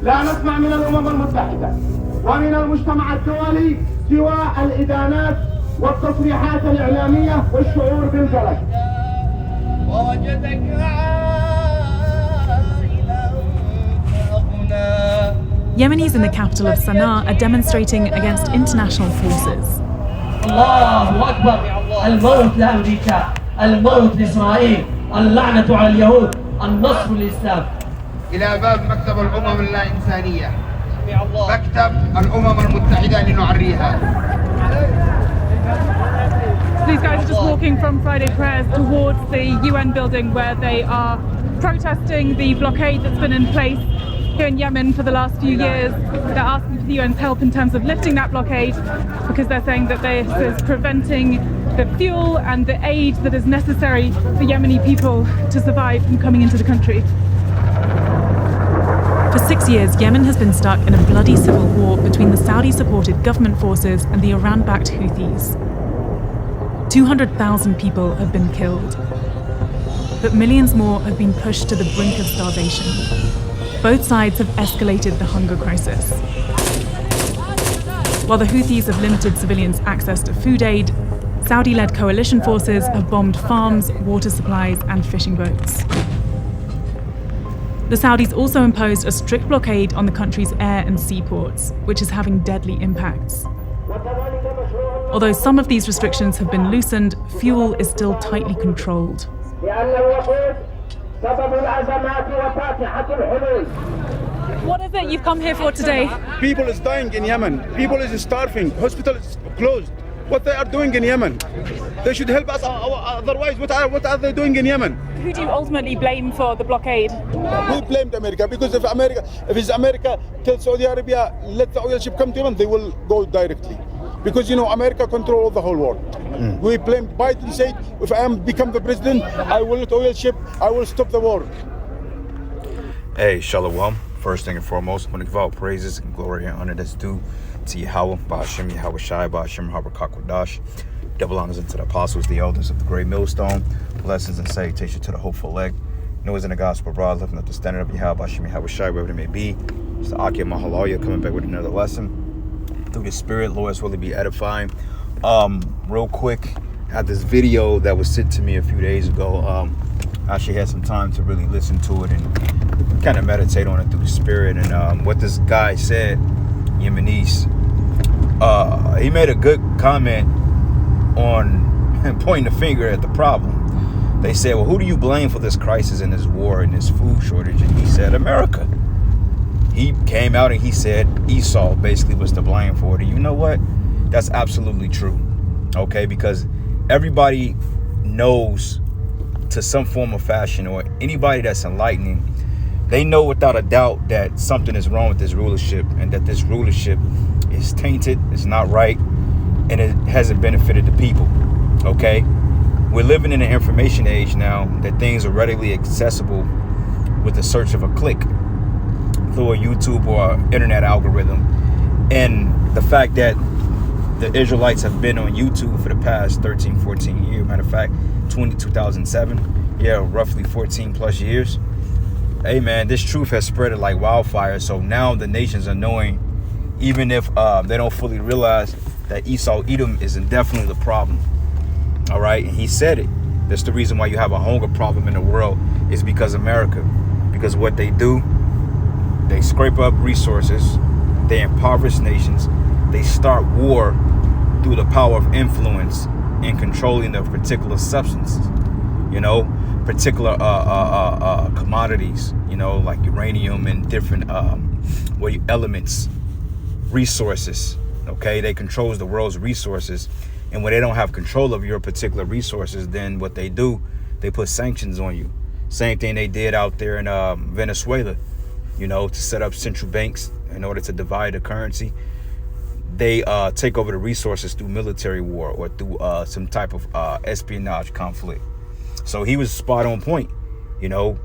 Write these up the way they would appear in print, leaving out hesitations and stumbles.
لا نسمع من الأمم المتحدة ومن المجتمع الدولي سوى الإدانات والتصريحات الإعلامية والشعور بالقلق. ووجدك عائلا فأغنى. Yemenis in the capital of Sana'a are demonstrating against international forces. الله أكبر. الموت لأمريكا، الموت لإسرائيل، اللعنة على اليهود، النصر للإسلام. إلى باب مكتب الأمم الإنسانية، مكتب الأمم المتحدة لنعريها. These guys are just walking from Friday prayers towards the UN building where they are protesting the blockade that's been in place here in Yemen for the last few years. They're asking for the UN's help in terms of lifting that blockade because they're saying that this is preventing the fuel and the aid that is necessary for Yemeni people to survive from coming into the country. For 6 years, Yemen has been stuck in a bloody civil war between the Saudi-supported government forces and the Iran-backed Houthis. 200,000 people have been killed, but millions more have been pushed to the brink of starvation. Both sides have escalated the hunger crisis. While the Houthis have limited civilians' access to food aid, Saudi-led coalition forces have bombed farms, water supplies, and fishing boats. The Saudis also imposed a strict blockade on the country's air and seaports, which is having deadly impacts. Although some of these restrictions have been loosened, fuel is still tightly controlled. What is it you've come here for today? People is dying in Yemen. People is starving. Hospital is closed. What they are doing in Yemen? They should help us. Otherwise, what are they doing in Yemen? Who do you ultimately blame for the blockade? We blamed America because if America tells Saudi Arabia, let the oil ship come to Yemen, they will go directly. Because, you know, America controls the whole world. We blamed Biden, said, if I become the president, I will let oil ship, I will stop the war. Hey, Shalom. First thing and foremost, I want to give all praises and glory and honor that's due to Yahweh, Ba'ashem, Yahweh Shai, Ba'ashem, Habakkuk, double honors unto the apostles, the elders of the great millstone, blessings and salutation to the hopeful elect, noise in the gospel broad, lifting up the standard of Yahweh, Ba'ashem, Yahweh Shai, wherever it may be. It's the Akia Mahalaya coming back with another lesson. Through the Spirit, Lord's will be edifying. Real quick, I had this video that was sent to me a few days ago. I actually had some time to really listen to it and kind of meditate on it through the Spirit. And what this guy said, Yemenis, he made a good comment on pointing the finger at the problem. They said, well, who do you blame for this crisis and this war and this food shortage? And he said, America. He came out and he said Esau basically was to blame for it. And you know what? That's absolutely true. Okay, because everybody knows to some form of fashion, or anybody that's enlightening, they know without a doubt that something is wrong with this rulership and that this rulership is tainted, it's not right, and it hasn't benefited the people. Okay? We're living in an information age now that things are readily accessible with the search of a click through a YouTube or internet algorithm. And the fact that the Israelites have been on YouTube for the past 13, 14 years, matter of fact, 2007, roughly 14 plus years. Hey man, this truth has spread like wildfire. So now the nations are knowing, even if they don't fully realize, that Esau Edom is definitely the problem. All right, and he said it. That's the reason why you have a hunger problem in the world, is because America. Because what they do, they scrape up resources, they impoverish nations, they start war through the power of influence in controlling of particular substances, you know, particular commodities, you know, like uranium and different elements, resources. Okay, they control the world's resources, and when they don't have control of your particular resources, then what they do, they put sanctions on you. Same thing they did out there in Venezuela, you know, to set up central banks in order to divide the currency. They take over the resources through military war or through some type of espionage conflict. So he was spot on point. You know,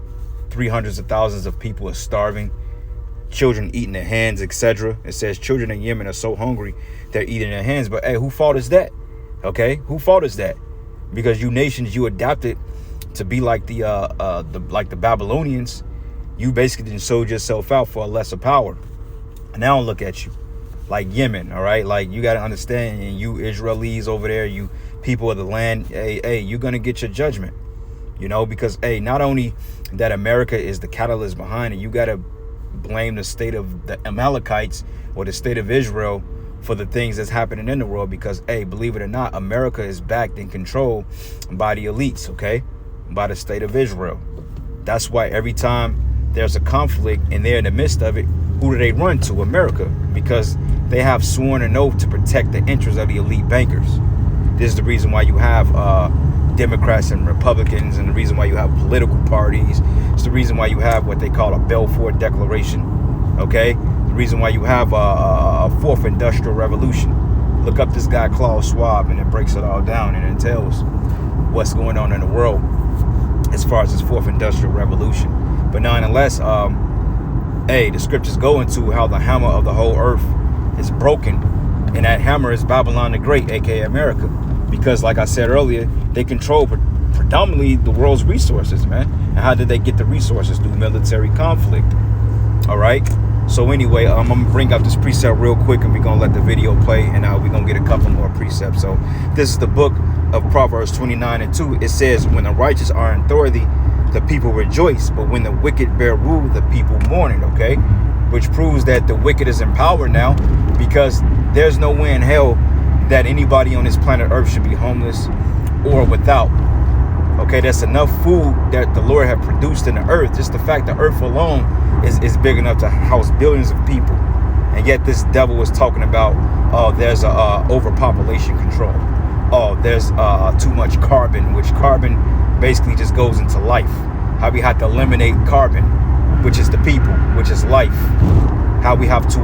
300s of thousands of people are starving, children eating their hands, etc. It says children in Yemen are so hungry they're eating their hands. But hey, who fault is that? Okay, who fault is that? Because you nations, you adapted to be like the Babylonians. You basically didn't sold yourself out for a lesser power. And now look at you, like Yemen, all right? Like, you got to understand, and you Israelis over there, you people of the land, hey, you're going to get your judgment, you know, because, hey, not only that America is the catalyst behind it, you got to blame the state of the Amalekites or the state of Israel for the things that's happening in the world, because, hey, believe it or not, America is backed and controlled by the elites, okay, by the state of Israel. That's why every time there's a conflict and they're in the midst of it, who do they run to? America, because they have sworn an oath to protect the interests of the elite bankers. This is the reason why you have Democrats and Republicans, and the reason why you have political parties. It's the reason why you have what they call a Balfour Declaration, okay? The reason why you have a fourth industrial revolution. Look up this guy Klaus Schwab, and it breaks it all down, and it tells what's going on in the world as far as this fourth industrial revolution. But nonetheless, the scriptures go into how the hammer of the whole earth is broken, and that hammer is Babylon the Great, aka America, because, like I said earlier, they control predominantly the world's resources, man. And how did they get the resources? Through military conflict. All right. So anyway, I'm gonna bring up this precept real quick, and we're gonna let the video play, and we're gonna get a couple more precepts. So this is the book of Proverbs 29:2. It says, when the righteous are in authority, the people rejoice, but when the wicked bear rule, the people mourn it, okay? Which proves that the wicked is in power now, because there's no way in hell that anybody on this planet Earth should be homeless or without. Okay, that's enough food that the Lord have produced in the earth. Just the fact the earth alone is big enough to house billions of people. And yet this devil was talking about, there's overpopulation control. There's too much carbon, which carbon basically just goes into life. How we have to eliminate carbon, which is the people, which is life. How we have to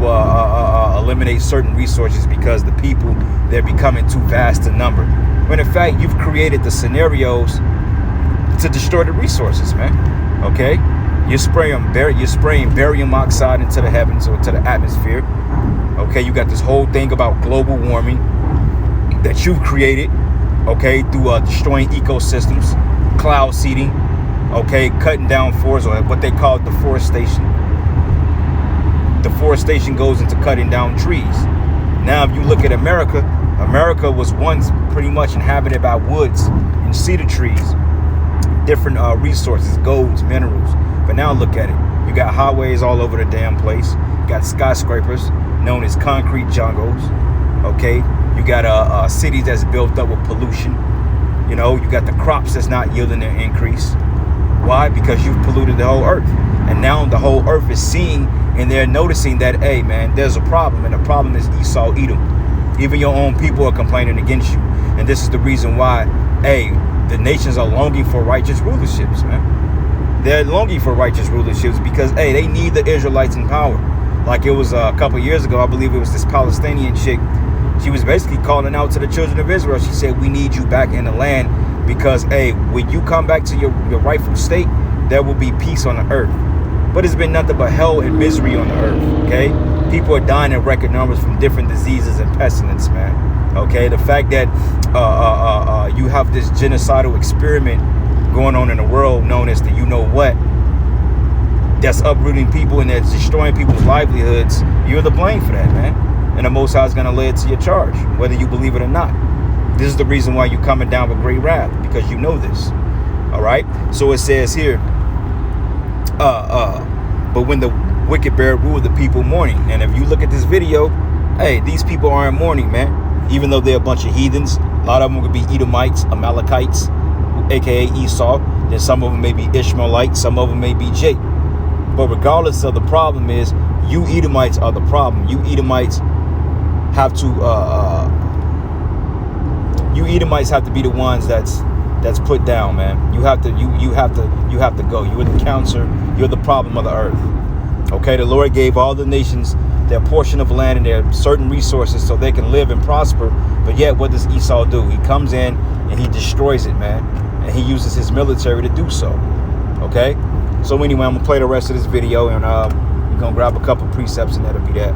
eliminate certain resources because the people, they're becoming too vast to number. When in fact, you've created the scenarios to destroy the resources, man. Okay? You're spraying barium oxide into the heavens or to the atmosphere. Okay? You got this whole thing about global warming that you've created, okay, through destroying ecosystems, cloud seeding, okay, cutting down forests, or what they call deforestation. Deforestation goes into cutting down trees. Now, if you look at America, America was once pretty much inhabited by woods and cedar trees, different resources, golds, minerals. But now look at it. You got highways all over the damn place. You got skyscrapers known as concrete jungles. Okay, you got cities that's built up with pollution. You know, you got the crops that's not yielding their increase. Why? Because you've polluted the whole earth. And now the whole earth is seeing, and they're noticing that, hey, man, there's a problem. And the problem is Esau, Edom. Even your own people are complaining against you. And this is the reason why, hey, the nations are longing for righteous rulerships, man. They're longing for righteous rulerships because, hey, they need the Israelites in power. Like it was a couple years ago, I believe it was this Palestinian chick. She was basically calling out to the children of Israel. She said, we need you back in the land because, hey, when you come back to your rightful state, there will be peace on the earth. But it's been nothing but hell and misery on the earth, okay? People are dying in record numbers from different diseases and pestilence, man, okay? The fact that you have this genocidal experiment going on in the world known as the you-know-what, that's uprooting people and that's destroying people's livelihoods, you're the blame for that, man. And the Most High is going to lay it to your charge, whether you believe it or not. This is the reason why you're coming down with great wrath, because you know this. All right? So it says here, but when the wicked bear rule, the people mourning. And if you look at this video, hey, these people aren't mourning, man. Even though they're a bunch of heathens. A lot of them could be Edomites, Amalekites, aka Esau. Then some of them may be Ishmaelites. Some of them may be Jake. But regardless of the problem is, you Edomites are the problem. You Edomites have to be the ones that's put down, man. You have to go. You're the cancer. You're the problem of the earth. Okay, the Lord gave all the nations their portion of land and their certain resources so they can live and prosper. But yet, what does Esau do? He comes in and he destroys it, man. And he uses his military to do so. Okay? So anyway, I'm gonna play the rest of this video, and we're gonna grab a couple precepts, and that'll be that.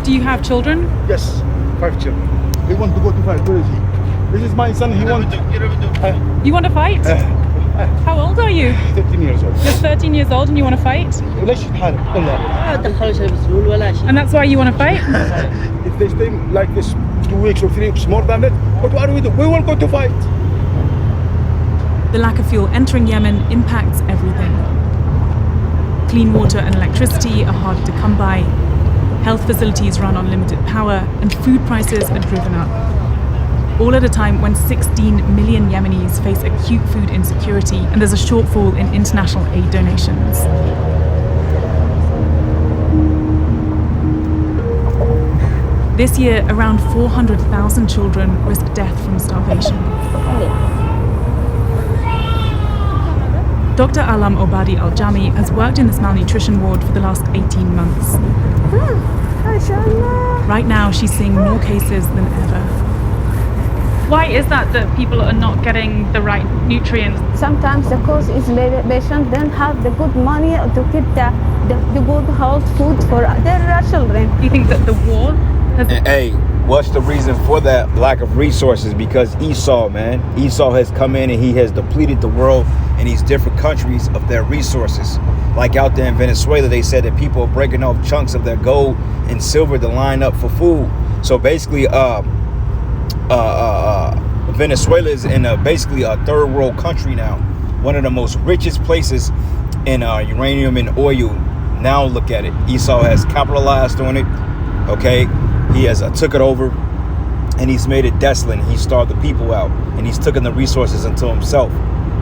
Do you have children? Yes, 5 children. He wants to go to fight. Where is he? This is my son. He wants. You want to fight? How old are you? 13 years old. You're 13 years old and you want to fight? ليش يتحارب؟ And that's why you want to fight? If they stay like this 2 weeks or 3 weeks more than that, what are we do? We will go to fight. The lack of fuel entering Yemen impacts everything. Clean water and electricity are harder to come by. Health facilities run on limited power, and food prices are driven up. All at a time when 16 million Yemenis face acute food insecurity and there's a shortfall in international aid donations. This year, around 400,000 children risk death from starvation. Dr. Alam Obadi Al-Jami has worked in this malnutrition ward for the last 18 months. Right now, she's seeing more cases than ever. Why is that people are not getting the right nutrients? Sometimes the cause is maybe patients don't have the good money to keep the good health food for their children. Do you think that the war has... Hey, what's the reason for that lack of resources? Because Esau, man. Esau has come in and he has depleted the world in these different countries of their resources. Like out there in Venezuela, they said that people are breaking off chunks of their gold and silver to line up for food. So basically, Venezuela is in basically a third world country now. One of the most richest places in uranium and oil. Now look at it. Esau has capitalized on it. Okay, he has took it over, and he's made it desolate. He starved the people out, and he's taken the resources unto himself.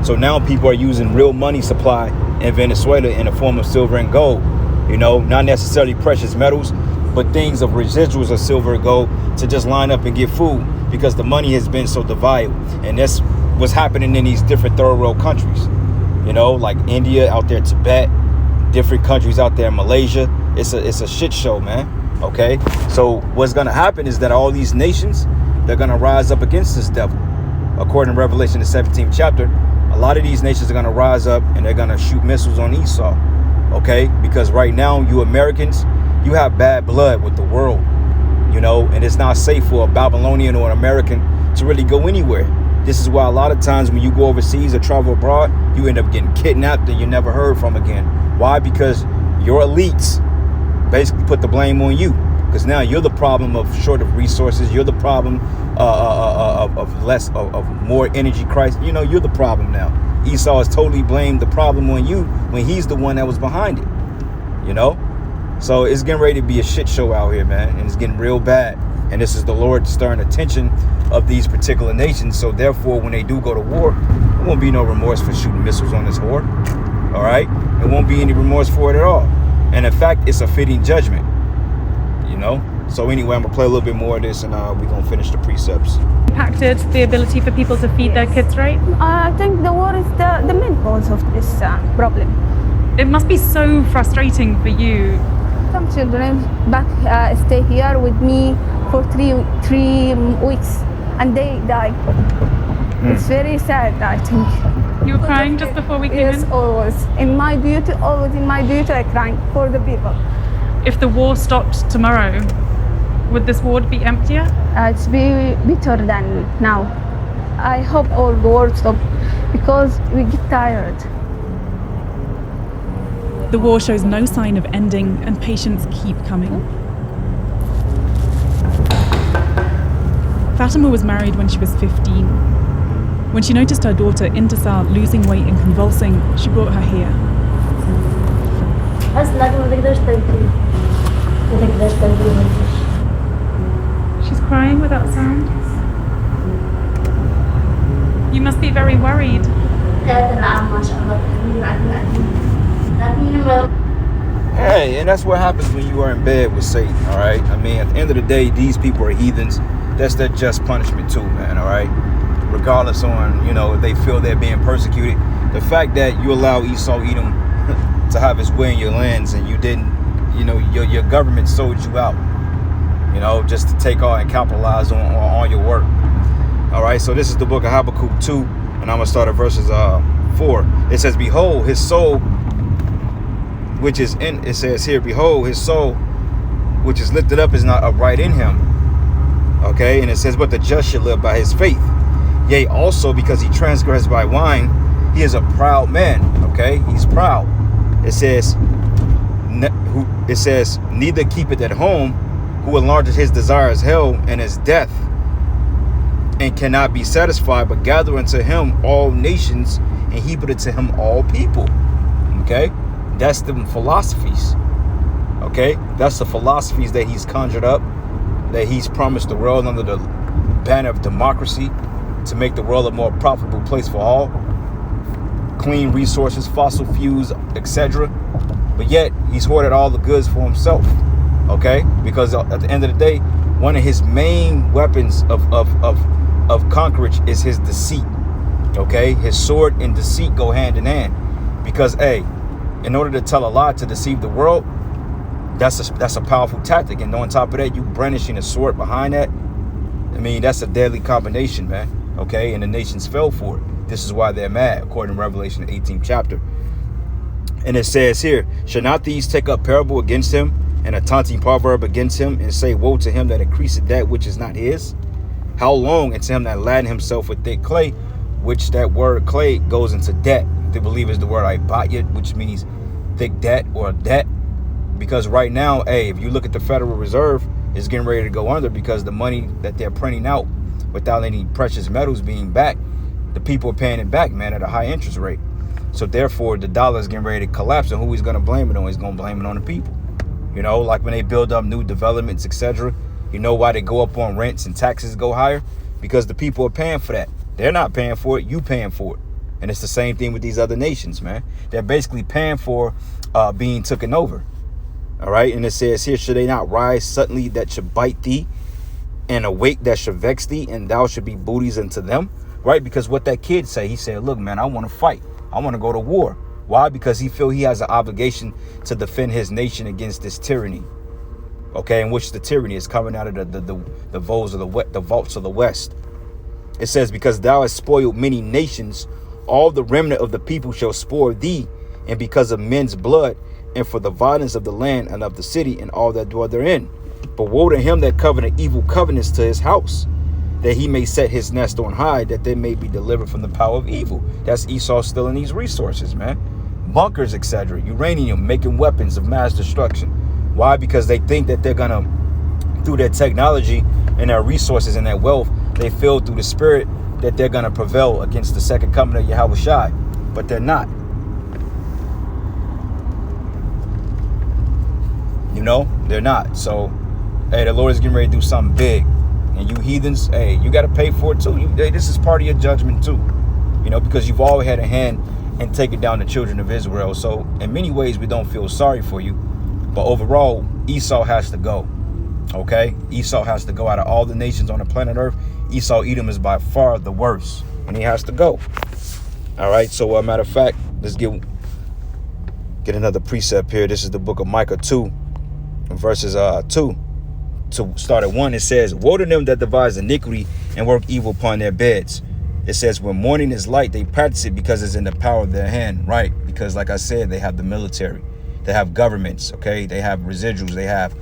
So now people are using real money supply in Venezuela in the form of silver and gold. You know, not necessarily precious metals, but things of residuals of silver and gold to just line up and get food, because the money has been so divided. And that's what's happening in these different third world countries. You know, like India, out there, Tibet, different countries out there, Malaysia. It's a shit show, man. Okay, so what's gonna happen is that all these nations, they're gonna rise up against this devil. According to Revelation, the 17th chapter, a lot of these nations are gonna rise up and they're gonna shoot missiles on Esau. Okay, because right now, you Americans, you have bad blood with the world, you know, and it's not safe for a Babylonian or an American to really go anywhere. This is why a lot of times when you go overseas or travel abroad, you end up getting kidnapped and you're never heard from again. Why? Because your elites basically put the blame on you, because now you're the problem of short of resources. You're the problem of more energy crisis. You know, you're the problem now. Esau has totally blamed the problem on you when he's the one that was behind it. You know, so it's getting ready to be a shit show out here, man, and it's getting real bad. And this is the Lord stirring attention of these particular nations. So therefore, when they do go to war, there won't be no remorse for shooting missiles on this horde. All right, there won't be any remorse for it at all. And in fact, it's a fitting judgment, you know? So anyway, I'm gonna play a little bit more of this and we're gonna finish the precepts. Impacted the ability for people to feed their kids right? I think the war is the main cause of this problem. It must be so frustrating for you. Some children back stay here with me for three weeks and they die. It's very sad, I think. You were crying just before we came Yes, in? always. Always in my duty, I cry for the people. If the war stopped tomorrow, would this ward be emptier? It's be better than now. I hope all the war stop because we get tired. The war shows no sign of ending, and patients keep coming. Fatima was married when she was 15. When she noticed her daughter Intisar losing weight and convulsing, she brought her here. She's crying without sound. You must be very worried. Hey, and that's what happens when you are in bed with Satan, all right? I mean, at the end of the day, these people are heathens. That's their just punishment too, man, all right? Regardless on, you know, if they feel they're being persecuted. The fact that you allow Esau Edom to have his way in your lands and you didn't, you know, your government sold you out, you know, just to take all and capitalize on your work. All right, so this is the book of Habakkuk 2, and I'm going to start at verses 4. It says, behold, his soul, which is in, it says here, behold, his soul, which is lifted up, is not upright in him. Okay, and it says, but the just shall live by his faith. Yea, also because he transgressed by wine, He is a proud man, okay? He's proud. It says, neither keepeth at home, who enlarges his desires hell and his death, and cannot be satisfied, but gather unto him all nations, and heapeth it to him all people. Okay? That's the philosophies. Okay? That's the philosophies that he's conjured up, that he's promised the world under the banner of democracy, to make the world a more profitable place for all. Clean resources, fossil fuels, etc. But yet, he's hoarded all the goods for himself. Okay? Because at the end of the day, one of his main weapons of conquerage is his deceit. Okay? His sword and deceit go hand in hand. Because, hey, in order to tell a lie to deceive the world, that's a powerful tactic. And on top of that, you brandishing a sword behind that. I mean, that's a deadly combination, man. Okay? And the nations fell for it. This is why they're mad, according to Revelation, the 18th chapter. And it says here, shall not these take up parable against him, and a taunting proverb against him, and say, woe to him that increaseth that which is not his? How long? And to him that laden himself with thick clay, which that word clay goes into debt. They believe is the word ibatyat, which means thick debt or debt. Because right now, hey, if you look at the Federal Reserve, it's getting ready to go under, because the money that they're printing out without any precious metals being backed, the people are paying it back, man, at a high interest rate. So therefore, the dollar is getting ready to collapse, and who he's going to blame it on? He's going to blame it on the people. You know, like when they build up new developments, etc. You know why they go up on rents and taxes go higher? Because the people are paying for that. They're not paying for it, you paying for it. And it's the same thing with these other nations, man. They're basically paying for being taken over. All right, and it says here, should they not rise suddenly that should bite thee, and awake that should vex thee, and thou should be booties unto them? Right? Because what that kid say, he said, look, man, I want to fight. I want to go to war. Why? Because he feel he has an obligation to defend his nation against this tyranny. Okay, in which the tyranny is coming out of the vaults of the west. It says, because thou hast spoiled many nations, all the remnant of the people shall spoil thee, and because of men's blood, and for the violence of the land and of the city and all that dwell therein. But woe to him that covenant evil covenants to his house, that he may set his nest on high, that they may be delivered from the power of evil. That's Esau stealing these resources, man. Bunkers, etc. Uranium, making weapons of mass destruction. Why? Because they think that they're gonna, through their technology and their resources and their wealth, they feel through the spirit that they're gonna prevail against the second coming of Yahweh Shai. But they're not. You know, they're not. So, hey, the Lord is getting ready to do something big. And you heathens, hey, you got to pay for it too. This is part of your judgment too. You know, because you've always had a hand in taking down the children of Israel. So, in many ways, we don't feel sorry for you. But overall, Esau has to go. Okay? Esau has to go. Out of all the nations on the planet Earth, Esau, Edom is by far the worst. And he has to go. All right? So, matter of fact, let's get another precept here. This is the book of Micah 2. Verses 2 to start at 1. It says, woe to them that devise iniquity and work evil upon their beds. It says, when morning is light, they practice it because it's in the power of their hand. Right? Because like I said, they have the military, they have governments, okay, they have residuals, they have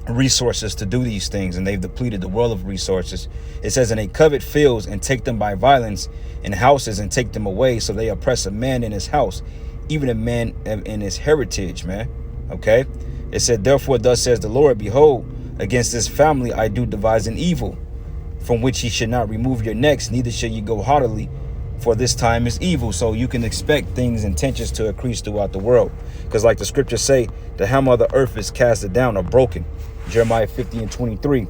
resources to do these things, and they've depleted the world of resources. It says, and they covet fields and take them by violence, and houses and take them away, so they oppress a man in his house, even a man in his heritage, man. Okay, it said, therefore thus says the Lord, behold, against this family I do devise an evil, from which ye should not remove your necks, neither shall ye go haughtily, for this time is evil. So you can expect things and tensions to increase throughout the world, because like the scriptures say, the hammer of the earth is casted down or broken. Jeremiah 50:23.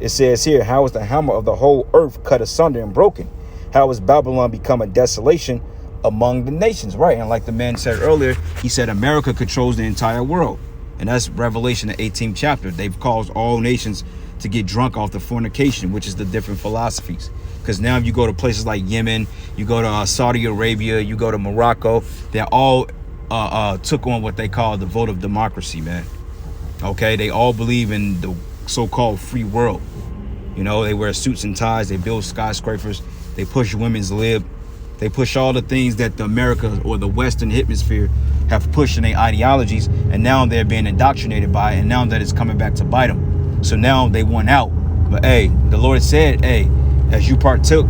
It says here, how is the hammer of the whole earth cut asunder and broken? How is Babylon become a desolation among the nations? Right? And like the man said earlier, he said America controls the entire world. And that's Revelation, the 18th chapter. They've caused all nations to get drunk off the fornication, which is the different philosophies. Because now if you go to places like Yemen, you go to Saudi Arabia, you go to Morocco, they're all took on what they call the vote of democracy, man. Okay, they all believe in the so-called free world. You know, they wear suits and ties, they build skyscrapers, they push women's lib. They push all the things that the America or the Western hemisphere have pushed in their ideologies, and now they're being indoctrinated by it, and now that it's coming back to bite them. So now they want out. But hey, the Lord said, hey, as you partook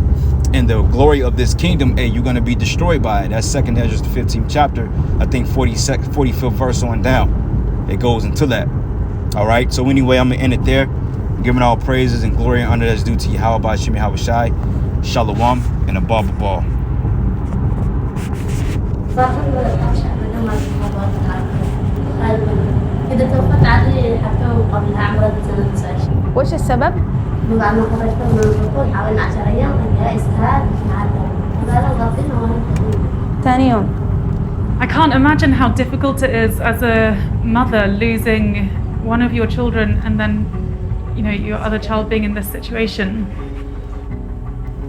and the glory of this kingdom, hey, you're going to be destroyed by it. That's 2nd Ezra, the 15th chapter, I think 45th verse on down. It goes into that. All right. So anyway, I'm going to end it there. Giving all praises and glory and honor that's due to Yahweh Ba'ashim Yahweh Shai. Shalom and above all. إذا توقفت عليه حتى قبلها عمرت سنة. وش السبب؟ بعد ما خرجت من الدخول حاولنا 10 أيام فيها إسهال مش معدل. قالوا غطينا وين. ثاني يوم. I can't imagine how difficult it is as a mother losing one of your children and then, your other child being in this situation.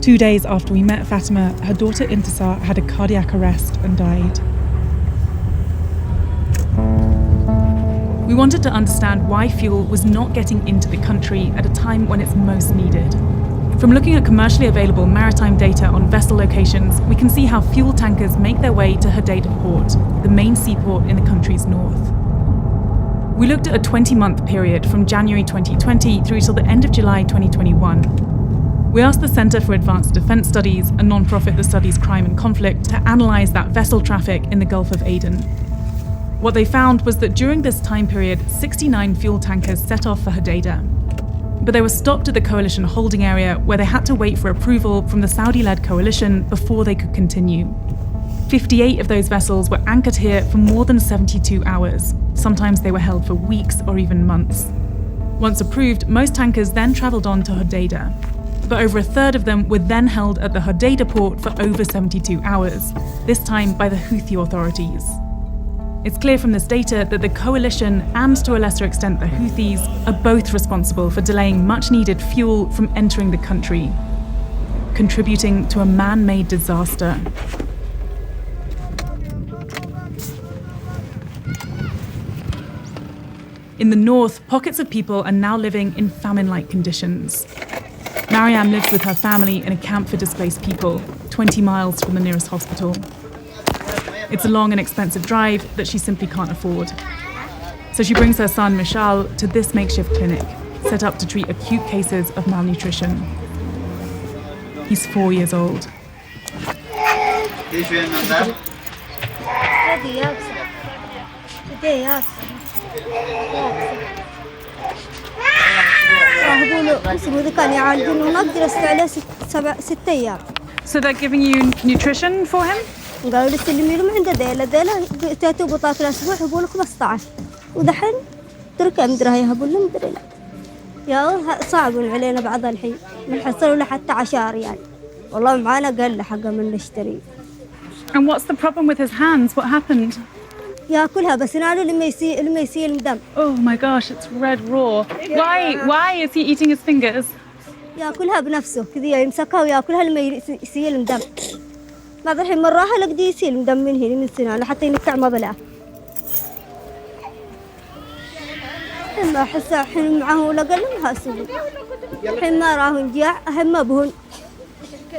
2 days after we met Fatima, her daughter Intisar had a cardiac arrest and died. We wanted to understand why fuel was not getting into the country at a time when it's most needed. From looking at commercially available maritime data on vessel locations, we can see how fuel tankers make their way to Hodeidah port, the main seaport in the country's north. We looked at a 20-month period from January 2020 through till the end of July 2021. We asked the Centre for Advanced Defence Studies, a non-profit that studies crime and conflict, to analyse that vessel traffic in the Gulf of Aden. What they found was that during this time period, 69 fuel tankers set off for Hodeidah. But they were stopped at the coalition holding area where they had to wait for approval from the Saudi-led coalition before they could continue. 58 of those vessels were anchored here for more than 72 hours. Sometimes they were held for weeks or even months. Once approved, most tankers then travelled on to Hodeidah. But over a third of them were then held at the Hodeidah port for over 72 hours, this time by the Houthi authorities. It's clear from this data that the coalition, and to a lesser extent the Houthis, are both responsible for delaying much-needed fuel from entering the country, contributing to a man-made disaster. In the north, pockets of people are now living in famine-like conditions. Mariam lives with her family in a camp for displaced people, 20 miles from the nearest hospital. It's a long and expensive drive that she simply can't afford. So she brings her son, Mishal, to this makeshift clinic, set up to treat acute cases of malnutrition. He's 4 years old. So they're giving you nutrition for him? قالوا لي سلمي له ما عنده ذيله تاتو بطاط الاسبوع يبوا له 15 ودحين تركه مدري يهبوا له مدري يا صعب علينا بعض الحين نحصلوا له حتى 10 ريال والله معانا قال له حقه من نشتري. And what's the problem with his hands? What happened? ياكلها بس نالو لما يسيل دم. Oh my gosh, it's red raw. Why is he eating his fingers? ياكلها بنفسه كذا يمسكها وياكلها لما يسيل دم. بعض الحين مراها لقدي يسيل دم من هنا من سنانه حتى ينكع مضلعه. ما احس الحين معه ولا قال ما اسوي. الحين ما راهن جاع اهم ما بهن.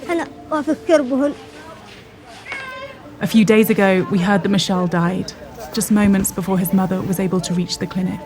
انا افكر بهن. A few days ago, we heard that Mishal died, just moments before his mother was able to reach the clinic.